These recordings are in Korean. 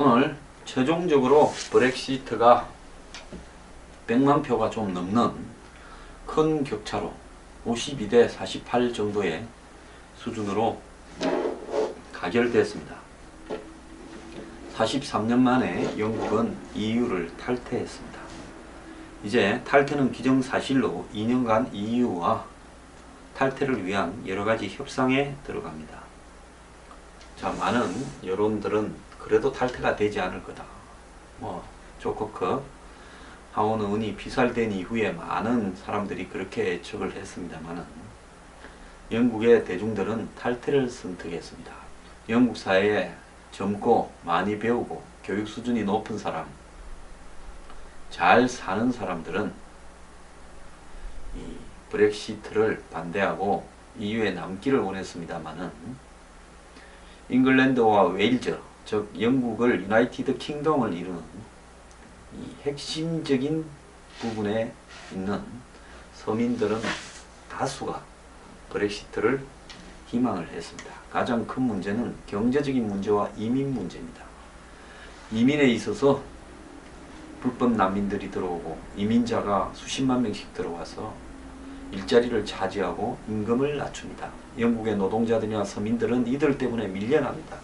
오늘 최종적으로 브렉시트가 100만 표가 좀 넘는 큰 격차로 52대 48 정도의 수준으로 가결됐습니다. 43년 만에 영국은 EU를 탈퇴했습니다. 이제 탈퇴는 기정사실로 2년간 EU와 탈퇴를 위한 여러가지 협상에 들어갑니다. 자, 많은 여론들은 그래도 탈퇴가 되지 않을 거다. 조커크 하원의원이 비살된 이후에 많은 사람들이 그렇게 예측을 했습니다만은 영국의 대중들은 탈퇴를 선택했습니다. 영국 사회에 젊고 많이 배우고 교육 수준이 높은 사람, 잘 사는 사람들은 이 브렉시트를 반대하고 EU에 남기를 원했습니다만은 잉글랜드와 웨일즈, 즉 영국을 유나이티드 킹덤을 이루는 이 핵심적인 부분에 있는 서민들은 다수가 브렉시트를 희망을 했습니다. 가장 큰 문제는 경제적인 문제와 이민 문제입니다. 이민에 있어서 불법 난민들이 들어오고 이민자가 수십만 명씩 들어와서 일자리를 차지하고 임금을 낮춥니다. 영국의 노동자들이나 서민들은 이들 때문에 밀려납니다.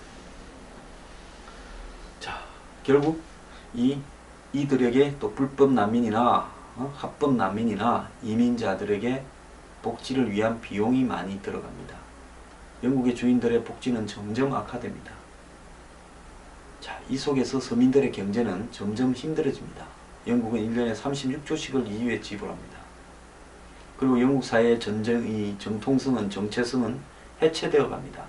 자, 결국 이들에게 또 불법 난민이나 합법 난민이나 이민자들에게 복지를 위한 비용이 많이 들어갑니다. 영국의 주인들의 복지는 점점 악화됩니다. 자, 이 속에서 서민들의 경제는 점점 힘들어집니다. 영국은 1년에 36조씩을 EU에 지불합니다. 그리고 영국 사회의 이 정통성은, 정체성은 해체되어 갑니다.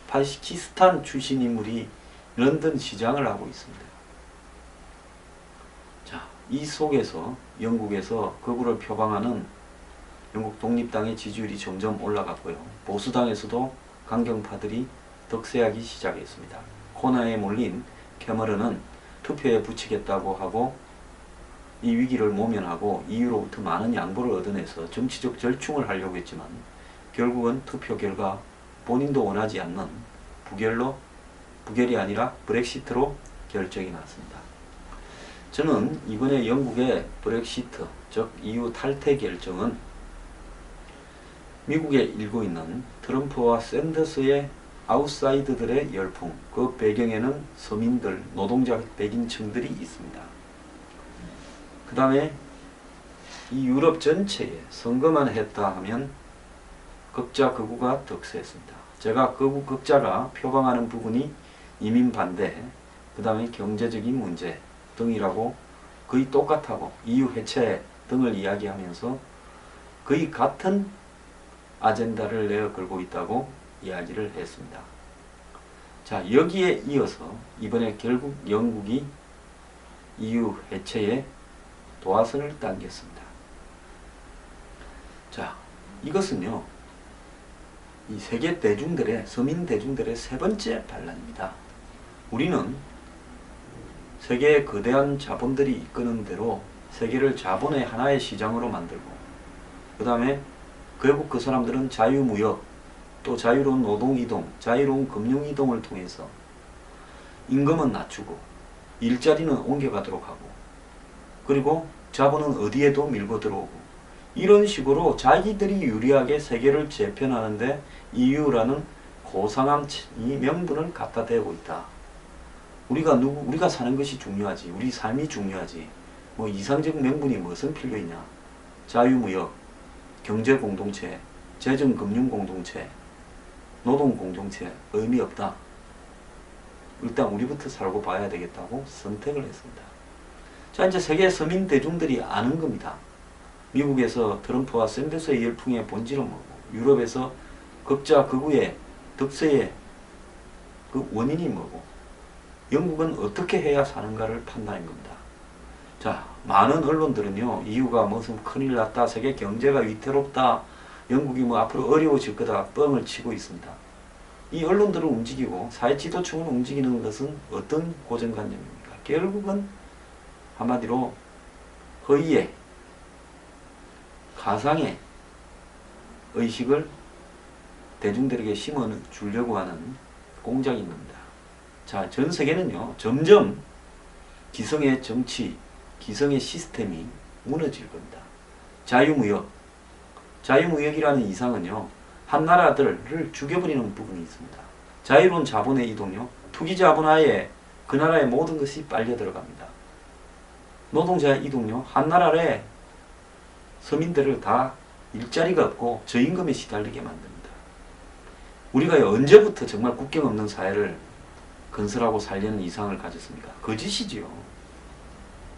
파키스탄 출신 인물이 런던 시장을 하고 있습니다. 자, 이 속에서 영국에서 극우를 표방하는 영국 독립당의 지지율이 점점 올라갔고요. 보수당에서도 강경파들이 득세하기 시작했습니다. 코너에 몰린 캐머런은 투표에 붙이겠다고 하고 이 위기를 모면하고 EU로부터 많은 양보를 얻어내서 정치적 절충을 하려고 했지만 결국은 투표 결과 본인도 원하지 않는 부결이 아니라 브렉시트로 결정이 났습니다. 저는 이번에 영국의 브렉시트, 즉 EU 탈퇴 결정은 미국에 일고 있는 트럼프와 샌더스의 아웃사이더들의 열풍, 그 배경에는 서민들, 노동자 백인층들이 있습니다. 그 다음에 이 유럽 전체에 선거만 했다 하면 극자 극우가 득세했습니다. 제가 극자가 표방하는 부분이 이민 반대, 그 다음에 경제적인 문제 등이라고 거의 똑같하고 EU 해체 등을 이야기하면서 거의 같은 아젠다를 내어 걸고 있다고 이야기를 했습니다. 자, 여기에 이어서 이번에 결국 영국이 EU 해체에 도화선을 당겼습니다. 자, 이것은요, 이 세계 대중들의, 서민 대중들의 세 번째 반란입니다. 우리는 세계의 거대한 자본들이 이끄는 대로 세계를 자본의 하나의 시장으로 만들고, 그 다음에 결국 그 사람들은 자유무역, 또 자유로운 노동이동, 자유로운 금융이동을 통해서 임금은 낮추고 일자리는 옮겨가도록 하고, 그리고 자본은 어디에도 밀고 들어오고, 이런 식으로 자기들이 유리하게 세계를 재편하는데 EU라는 고상한 이 명분을 갖다 대고 있다. 우리가 사는 것이 중요하지, 우리 삶이 중요하지, 뭐 이상적 명분이 무슨 필요 있냐. 자유무역, 경제공동체, 재정금융공동체, 노동공동체 의미 없다. 일단 우리부터 살고 봐야 되겠다고 선택을 했습니다. 자, 이제 세계 서민 대중들이 아는 겁니다. 미국에서 트럼프와 샌더스의 열풍의 본질은 뭐고, 유럽에서 극자 극우의 득세의 그 원인이 뭐고, 영국은 어떻게 해야 사는가를 판단한 겁니다. 자, 많은 언론들은요, EU가 무슨 큰일 났다, 세계 경제가 위태롭다, 영국이 뭐 앞으로 어려워질 거다 뻥을 치고 있습니다. 이 언론들을 움직이고 사회 지도층을 움직이는 것은 어떤 고정관념입니까? 결국은 한마디로 허위의, 가상의 의식을 대중들에게 심어 주려고 하는 공작인 겁니다. 자, 전 세계는요, 점점 기성의 정치, 기성의 시스템이 무너질 겁니다. 자유무역. 자유무역이라는 이상은요, 한 나라들을 죽여버리는 부분이 있습니다. 자유로운 자본의 이동요, 투기 자본하에 그 나라의 모든 것이 빨려 들어갑니다. 노동자의 이동요, 한 나라의 서민들을 다 일자리가 없고 저임금에 시달리게 만듭니다. 우리가 언제부터 정말 국경 없는 사회를 건설하고 살려는 이상을 가졌습니까? 거짓이지요.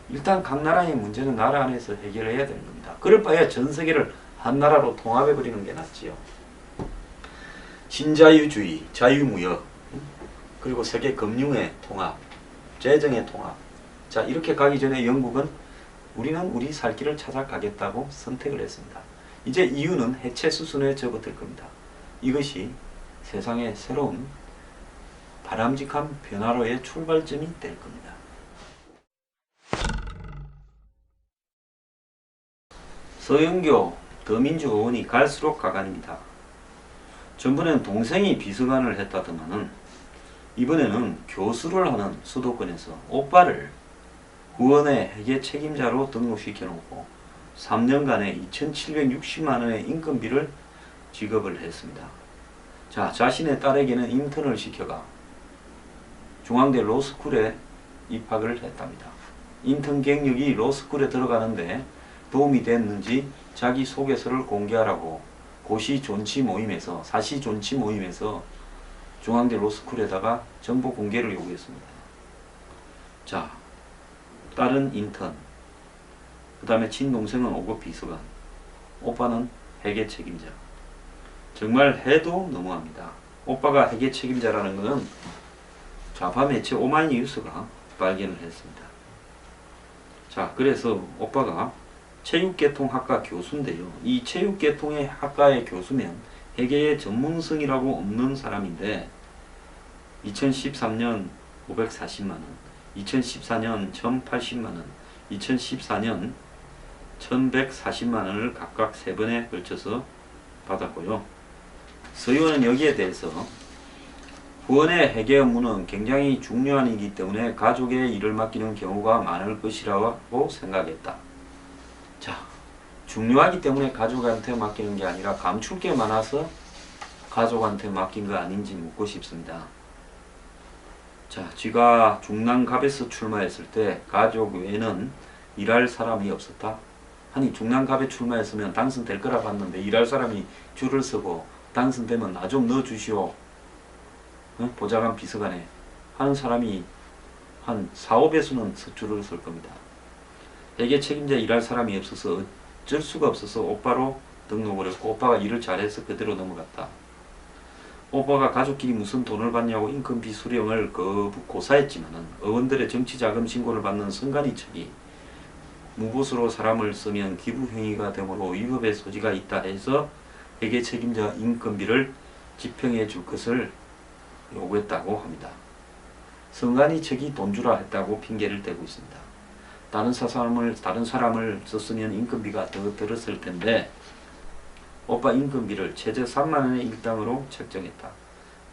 일단 각 나라의 문제는 나라 안에서 해결해야 되는 겁니다. 그럴 바에 전 세계를 한 나라로 통합해버리는 게 낫지요. 신자유주의, 자유무역, 그리고 세계 금융의 통합, 재정의 통합. 자, 이렇게 가기 전에 영국은 우리는 우리 살 길을 찾아가겠다고 선택을 했습니다. 이제 이유는 해체 수순에 접어들 겁니다. 이것이 세상의 새로운 바람직한 변화로의 출발점이 될 겁니다. 서영교 더민주 의원이 갈수록 가관입니다. 전번엔 동생이 비서관을 했다더만은 이번에는 교수를 하는 수도권에서 오빠를 후원의 회계 책임자로 등록시켜놓고 3년간에 2,760만원의 인건비를 지급을 했습니다. 자, 자신의 딸에게는 인턴을 시켜가 중앙대 로스쿨에 입학을 했답니다. 인턴 경력이 로스쿨에 들어가는데 도움이 됐는지 자기 소개서를 공개하라고 고시 존치 모임에서, 사시 존치 모임에서 중앙대 로스쿨에다가 정보 공개를 요구했습니다. 자, 딸은 인턴, 그 다음에 친동생은 5급 비서관, 오빠는 회계 책임자. 정말 해도 너무합니다. 오빠가 회계 책임자라는 것은 좌파 매체 오마이뉴스가 발견을 했습니다. 자, 그래서 오빠가 체육계통학과 교수인데요. 이 체육계통의 학과의 교수면 회계의 전문성이라고 없는 사람인데 2013년 540만원, 2014년 1080만원, 2014년 1140만원을 각각 3번에 걸쳐서 받았고요. 서 의원은 여기에 대해서 후원의 회계 업무는 굉장히 중요한 일이기 때문에 가족의 일을 맡기는 경우가 많을 것이라고 생각했다. 자, 중요하기 때문에 가족한테 맡기는 게 아니라 감출 게 많아서 가족한테 맡긴 거 아닌지 묻고 싶습니다. 자, 쥐가 중랑갑에서 출마했을 때 가족 외에는 일할 사람이 없었다. 아니, 중랑갑에 출마했으면 당선될 거라 봤는데 일할 사람이 줄을 서고 당선되면 나 좀 넣어주시오, 보좌관 비서관에 하는 사람이 한 4, 5배수는 줄을 설 겁니다. 회계 책임자 일할 사람이 없어서 어쩔 수가 없어서 오빠로 등록을 했고 오빠가 일을 잘해서 그대로 넘어갔다. 오빠가 가족끼리 무슨 돈을 받냐고 인건비 수령을 고사했지만은 의원들의 정치자금 신고를 받는 선관위청이 무보수로 사람을 쓰면 기부행위가 되므로 위법의 소지가 있다 해서 회계 책임자 인건비를 집행해 줄 것을 요구했다고 합니다. 선관위청이 돈 주라 했다고 핑계를 대고 있습니다. 다른 사람을 썼으면 인건비가 더 들었을 텐데 오빠 인건비를 최저 3만원의 일당으로 책정했다.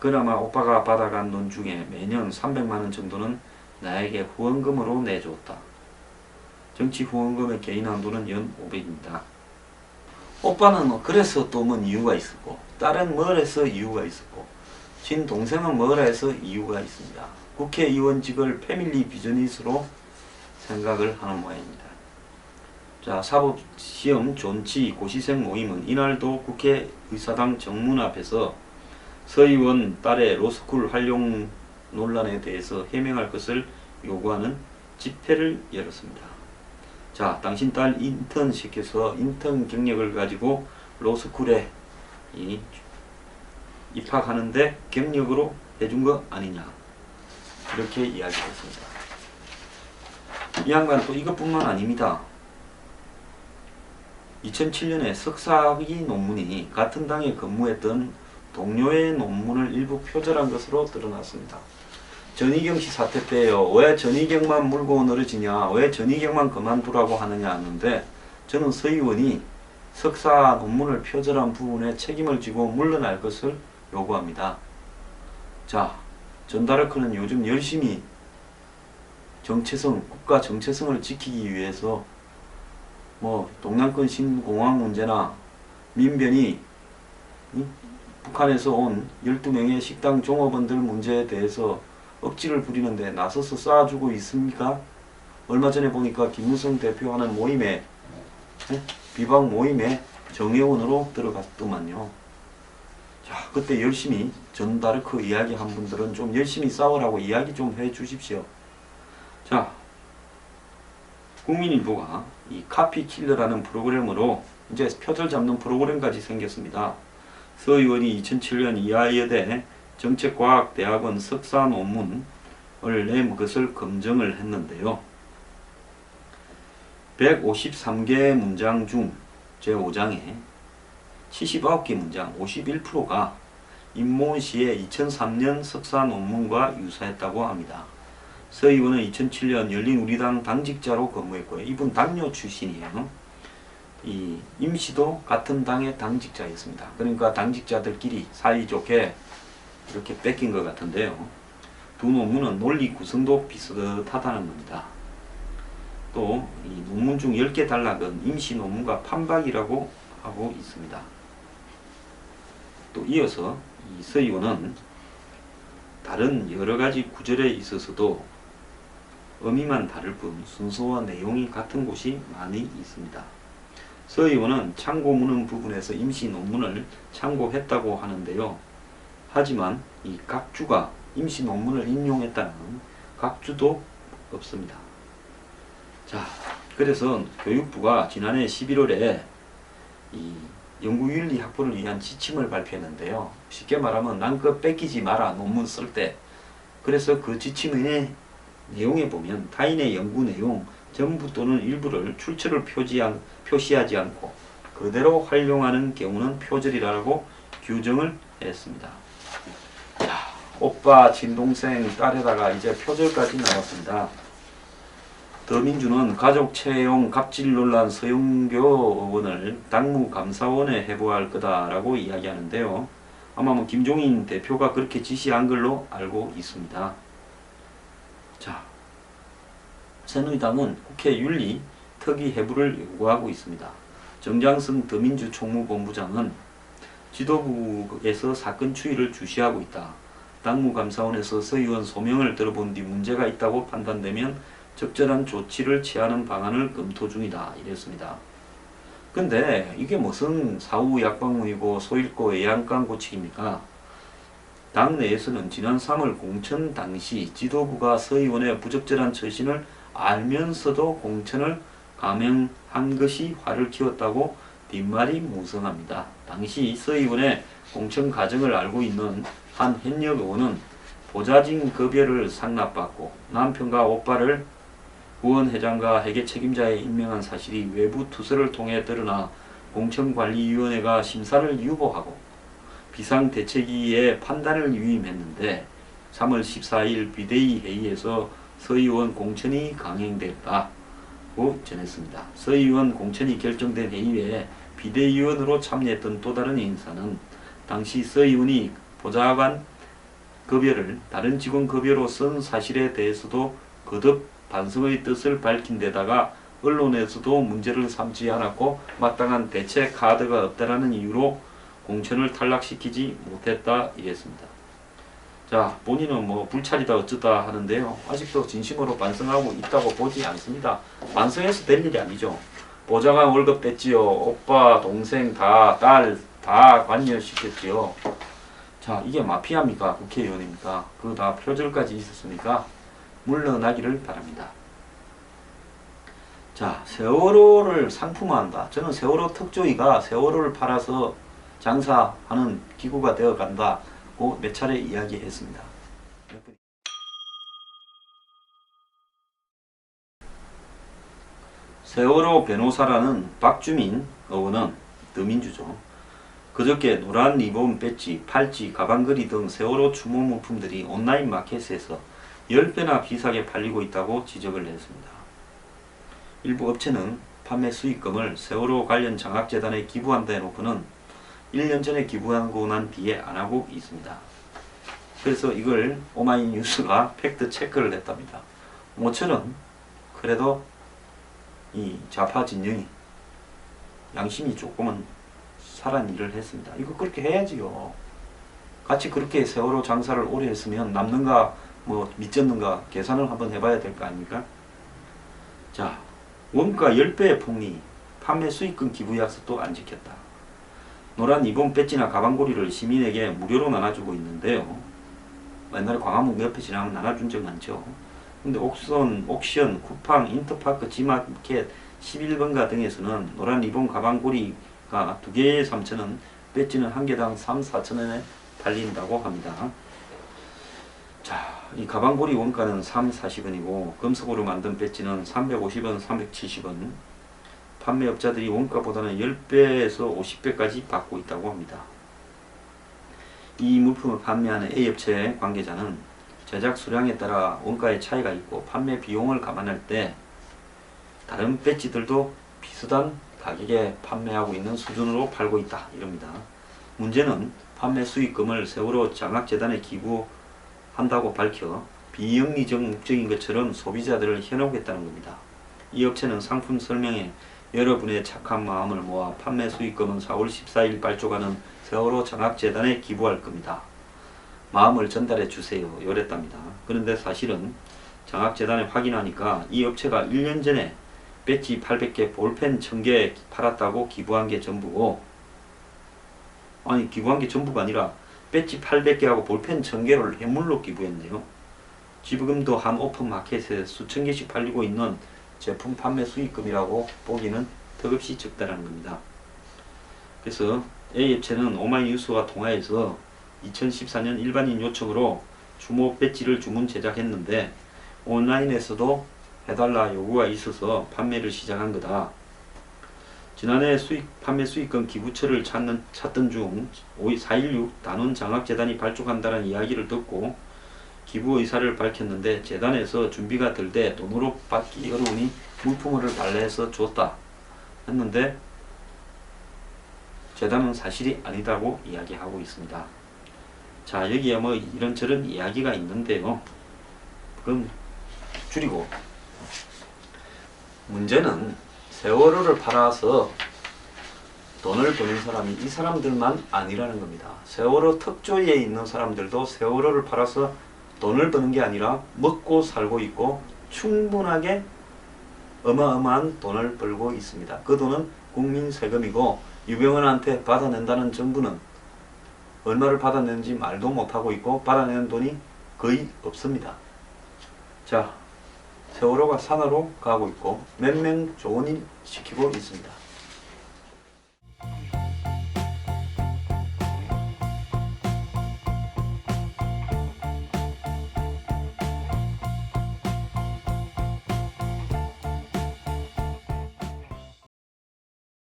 그나마 오빠가 받아간 돈 중에 매년 300만원 정도는 나에게 후원금으로 내주었다. 정치 후원금의 개인 한도는 연 500입니다. 오빠는 그래서 또 뭔 이유가 있었고 딸은 뭘 해서 이유가 있었고 친동생은 뭘 해서 이유가 있습니다. 국회의원직을 패밀리 비즈니스로 생각을 하는 모양입니다. 자, 사법시험 존치 고시생 모임은 이날도 국회의사당 정문 앞에서 서 의원 딸의 로스쿨 활용 논란에 대해서 해명할 것을 요구하는 집회를 열었습니다. 자, 당신 딸 인턴 시켜서 인턴 경력을 가지고 로스쿨에 입학하는데 경력으로 해준 거 아니냐, 이렇게 이야기했습니다. 이 양반 또 이것뿐만 아닙니다. 2007년에 석사학위 논문이 같은 당에 근무했던 동료의 논문을 일부 표절한 것으로 드러났습니다. 전희경 씨 사태 때요, 왜 전희경만 물고 늘어지냐, 왜 전희경만 그만두라고 하느냐 하는데 저는 서 의원이 석사 논문을 표절한 부분에 책임을 지고 물러날 것을 요구합니다. 자, 전다르크는 요즘 열심히 국가 정체성을 지키기 위해서 뭐 동남권 신공항 문제나 민변이 북한에서 온 12명의 식당 종업원들 문제에 대해서 억지를 부리는데 나서서 쏴주고 있습니까? 얼마 전에 보니까 김무성 대표 하는 모임에 비박 모임에 정회원으로 들어갔더만요. 자, 그때 열심히 전다르크 이야기 한 분들은 좀 열심히 싸우라고 이야기 좀 해 주십시오. 자, 국민일보가 이 카피킬러라는 프로그램으로 이제 표절 잡는 프로그램까지 생겼습니다. 서 의원이 2007년 이화여대 정책과학대학원 석사 논문을 낸 것을 검증을 했는데요. 153개 문장 중 제5장에 79개 문장 51%가 임모은 씨의 2003년 석사 논문과 유사했다고 합니다. 서 의원은 2007년 열린우리당 당직자로 근무했고요. 이분 당뇨 출신이에요. 이 임 씨도 같은 당의 당직자였습니다. 그러니까 당직자들끼리 사이좋게 이렇게 뺏긴 것 같은데요. 두 논문은 논리 구성도 비슷하다는 겁니다. 또 이 논문 중 10개 단락은 임 씨 논문과 판박이라고 하고 있습니다. 또 이어서 이 서 의원은 다른 여러가지 구절에 있어서도 의미만 다를 뿐 순서와 내용이 같은 곳이 많이 있습니다. 서 의원은 참고문헌 부분에서 임 씨 논문을 참고했다고 하는데요. 하지만 이 각주가 임 씨 논문을 인용했다는 각주도 없습니다. 자, 그래서 교육부가 지난해 11월에 이 연구윤리 확보를 위한 지침을 발표했는데요. 쉽게 말하면 남것 뺏기지 마라 논문 쓸 때. 그래서 그 지침의 내용에 보면 타인의 연구 내용 전부 또는 일부를 출처를 표시하지 않고 그대로 활용하는 경우는 표절이라고 규정을 했습니다. 자, 오빠, 친동생, 딸에다가 이제 표절까지 나왔습니다. 더민주는 가족 채용 갑질 논란 서영교 의원을 당무감사원에 해부할 거다라고 이야기하는데요. 아마 뭐 김종인 대표가 그렇게 지시한 걸로 알고 있습니다. 자, 새누리당은 국회 윤리 특위 해부를 요구하고 있습니다. 정장성 더민주 총무본부장은 지도부에서 사건 추이를 주시하고 있다. 당무감사원에서 서 의원 소명을 들어본 뒤 문제가 있다고 판단되면 적절한 조치를 취하는 방안을 검토 중이다. 이랬습니다. 근데 이게 무슨 사후 약방문이고 소잃고 애양간 고치기입니까? 당 내에서는 지난 3월 공천 당시 지도부가 서 의원의 부적절한 처신을 알면서도 공천을 감행한 것이 화를 키웠다고 뒷말이 무성합니다. 당시 서 의원의 공천 과정을 알고 있는 한 현역 의원은 보좌진 급여를 상납받고 남편과 오빠를 후원회장과 회계 책임자에 임명한 사실이 외부 투서를 통해 드러나 공천관리위원회가 심사를 유보하고 비상대책위에 판단을 위임했는데 3월 14일 비대위 회의에서 서 의원 공천이 강행됐다고 전했습니다. 서 의원 공천이 결정된 회의에 비대위원으로 참여했던 또 다른 인사는 당시 서 의원이 보좌관 급여를 다른 직원 급여로 쓴 사실에 대해서도 거듭 반성의 뜻을 밝힌 데다가 언론에서도 문제를 삼지 않았고 마땅한 대체 카드가 없다라는 이유로 공천을 탈락시키지 못했다 이랬습니다. 자, 본인은 뭐 불찰이다 어쩌다 하는데요. 아직도 진심으로 반성하고 있다고 보지 않습니다. 반성해서 될 일이 아니죠. 보좌관 월급 뺐지요. 오빠, 동생 다, 딸 다 관여시켰지요. 자, 이게 마피아입니까? 국회의원입니까? 그거 다 표절까지 있었습니까? 물러나기를 바랍니다. 자, 세월호를 상품화한다. 저는 세월호 특조위가 세월호를 팔아서 장사하는 기구가 되어 간다고 몇 차례 이야기했습니다. 세월호 변호사라는 박주민 의원은 더민주죠. 그저께 노란 리본 배지, 팔찌, 가방걸이 등 세월호 추모 물품들이 온라인 마켓에서 10배나 비싸게 팔리고 있다고 지적을 했습니다. 일부 업체는 판매 수익금을 세월호 관련 장학재단에 기부한다 해놓고는 1년 전에 기부하고 난 뒤에 안 하고 있습니다. 그래서 이걸 오마이뉴스가 팩트 체크를 했답니다. 모처럼 그래도 이 좌파 진영이 양심이 조금은 살한 일을 했습니다. 이거 그렇게 해야지요. 같이 그렇게 세월호 장사를 오래 했으면 남는가 뭐 미쳤는가 계산을 한번 해봐야 될 거 아닙니까? 자, 원가 10배의 폭리, 판매 수익금 기부 약속도 안 지켰다. 노란 리본 배지나 가방고리를 시민에게 무료로 나눠주고 있는데요. 옛날에 광화문 옆에 지나면 나눠준 적 많죠. 근데 옥션, 쿠팡, 인터파크, 지마켓, 11번가 등에서는 노란 리본 가방고리가 2개에 3,000원, 배지는 1개당 3, 4,000원에 팔린다고 합니다. 자, 이 가방고리 원가는 3, 40원이고 금속으로 만든 배지는 350원, 370원. 판매업자들이 원가보다는 10배에서 50배까지 받고 있다고 합니다. 이 물품을 판매하는 A업체 관계자는 제작 수량에 따라 원가의 차이가 있고 판매 비용을 감안할 때 다른 배지들도 비슷한 가격에 판매하고 있는 수준으로 팔고 있다 이럽니다. 문제는 판매 수익금을 세월호 장학재단에 기부한다고 밝혀 비영리적 목적인 것처럼 소비자들을 현혹했다는 겁니다. 이 업체는 상품 설명에 여러분의 착한 마음을 모아 판매 수익금은 4월 14일 발족하는 세월호 장학재단에 기부할 겁니다. 마음을 전달해 주세요. 이랬답니다. 그런데 사실은 장학재단에 확인하니까 이 업체가 1년 전에 배지 800개, 볼펜 1000개 팔았다고 기부한 게 전부고, 아니 기부한 게 전부가 아니라 배지 800개하고 볼펜 1000개를 해물로 기부했네요. 지금도 한 오픈마켓에 수천 개씩 팔리고 있는 제품 판매 수익금이라고 보기는 턱없이 적다라는 겁니다. 그래서 A업체는 오마이뉴스와 통화해서 2014년 일반인 요청으로 주목 배지를 주문 제작했는데 온라인에서도 해달라 요구가 있어서 판매를 시작한 거다. 지난해 판매 수익금 기부처를 찾던 중 4.16 단원 장학재단이 발족한다는 이야기를 듣고 기부 의사를 밝혔는데 재단에서 준비가 될 때 돈으로 받기 어려우니 물품을 달래해서 줬다 했는데 재단은 사실이 아니다고 이야기하고 있습니다. 자, 여기에 뭐 이런저런 이야기가 있는데요. 그럼 줄이고, 문제는 세월호를 팔아서 돈을 버는 사람이 이 사람들만 아니라는 겁니다. 세월호 특조위에 있는 사람들도 세월호를 팔아서 돈을 버는 게 아니라 먹고 살고 있고 충분하게 어마어마한 돈을 벌고 있습니다. 그 돈은 국민 세금이고 유병헌한테 받아낸다는 정부는 얼마를 받아내는지 말도 못하고 있고 받아내는 돈이 거의 없습니다. 자, 세월호가 산으로 가고 있고 몇 명 좋은 일 시키고 있습니다.